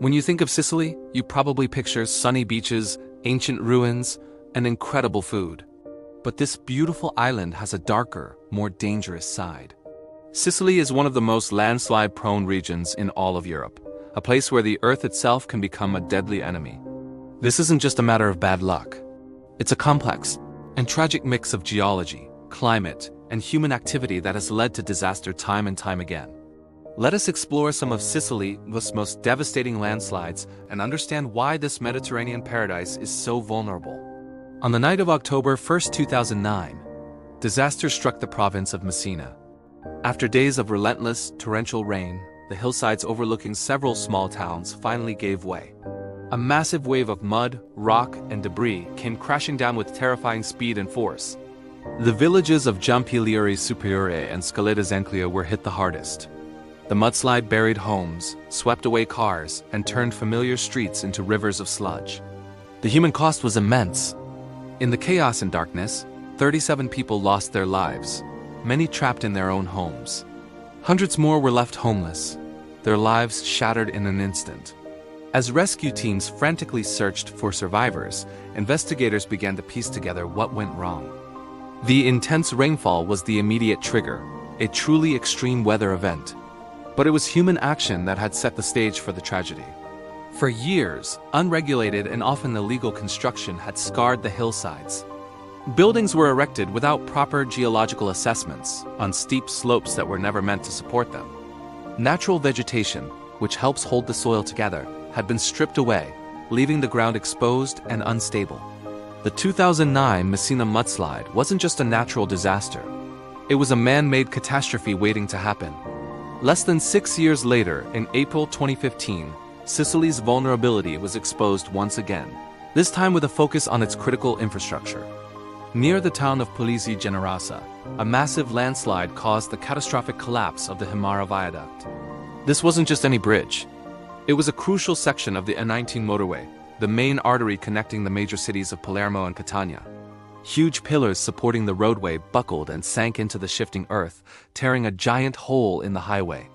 When you think of Sicily, you probably picture sunny beaches, ancient ruins, and incredible food. But this beautiful island has a darker, more dangerous side. Sicily is one of the most landslide-prone regions in all of Europe, a place where the earth itself can become a deadly enemy. This isn't just a matter of bad luck. It's a complex and tragic mix of geology, climate, and human activity that has led to disaster time and time again. Let us explore some of Sicily's most devastating landslides and understand why this Mediterranean paradise is so vulnerable. On the night of October 1st, 2009, disaster struck the province of Messina. After days of relentless, torrential rain, the hillsides overlooking several small towns finally gave way. A massive wave of mud, rock, and debris came crashing down with terrifying speed and force. The villages of Giampilieri Superiore and Scaletta Zanclea were hit the hardest. The mudslide buried homes, swept away cars, and turned familiar streets into rivers of sludge. The human cost was immense. In the chaos and darkness, 37 people lost their lives, many trapped in their own homes. Hundreds more were left homeless, their lives shattered in an instant. As rescue teams frantically searched for survivors, investigators began to piece together what went wrong. The intense rainfall was the immediate trigger, a truly extreme weather event. But it was human action that had set the stage for the tragedy. For years, unregulated and often illegal construction had scarred the hillsides. Buildings were erected without proper geological assessments, on steep slopes that were never meant to support them. Natural vegetation, which helps hold the soil together, had been stripped away, leaving the ground exposed and unstable. The 2009 Messina mudslide wasn't just a natural disaster. It was a man-made catastrophe waiting to happen. Less than 6 years later, in April 2015, Sicily's vulnerability was exposed once again, this time with a focus on its critical infrastructure. Near the town of Polisi Generasa, a massive landslide caused the catastrophic collapse of the Himara Viaduct. This wasn't just any bridge. It was a crucial section of the N19 motorway, the main artery connecting the major cities of Palermo and Catania. Huge pillars supporting the roadway buckled and sank into the shifting earth, tearing a giant hole in the highway.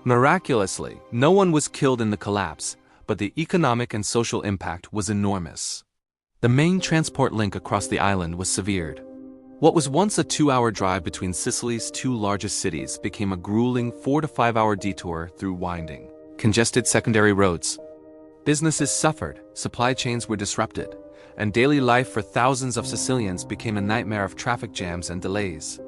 Miraculously, no one was killed in the collapse, but the economic and social impact was enormous. The main transport link across the island was severed. What was once a 2-hour drive between Sicily's two largest cities became a grueling 4 to 5 hour detour through winding, congested secondary roads. Businesses suffered, supply chains were disrupted, and daily life for thousands of Sicilians became a nightmare of traffic jams and delays.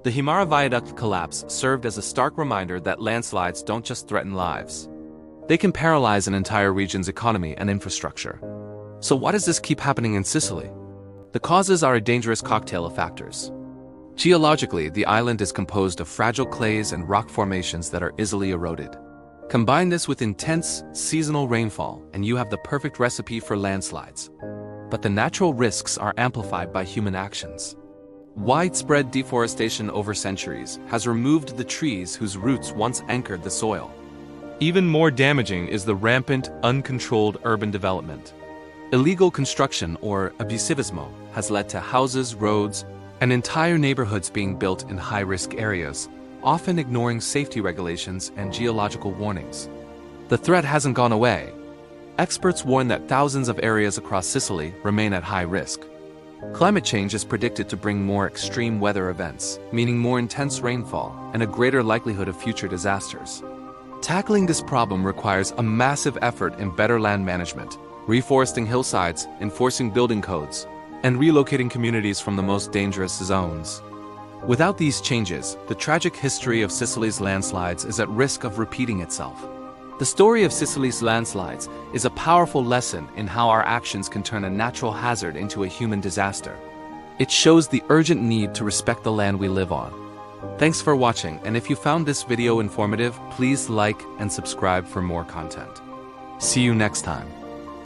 The Himara Viaduct collapse served as a stark reminder that landslides don't just threaten lives. They can paralyze an entire region's economy and infrastructure. So why does this keep happening in Sicily? The causes are a dangerous cocktail of factors. Geologically, the island is composed of fragile clays and rock formations that are easily eroded. Combine this with intense, seasonal rainfall, and you have the perfect recipe for landslides. But the natural risks are amplified by human actions. Widespread deforestation over centuries has removed the trees whose roots once anchored the soil. Even more damaging is the rampant, uncontrolled urban development. Illegal construction, or abusivismo, has led to houses, roads, and entire neighborhoods being built in high-risk areas, often ignoring safety regulations and geological warnings. The threat hasn't gone away. Experts warn that thousands of areas across Sicily remain at high risk. Climate change is predicted to bring more extreme weather events, meaning more intense rainfall and a greater likelihood of future disasters. Tackling this problem requires a massive effort in better land management, reforesting hillsides, enforcing building codes, and relocating communities from the most dangerous zones. Without these changes, the tragic history of Sicily's landslides is at risk of repeating itself. The story of Sicily's landslides is a powerful lesson in how our actions can turn a natural hazard into a human disaster. It shows the urgent need to respect the land we live on. Thanks for watching, and if you found this video informative, please like and subscribe for more content. See you next time.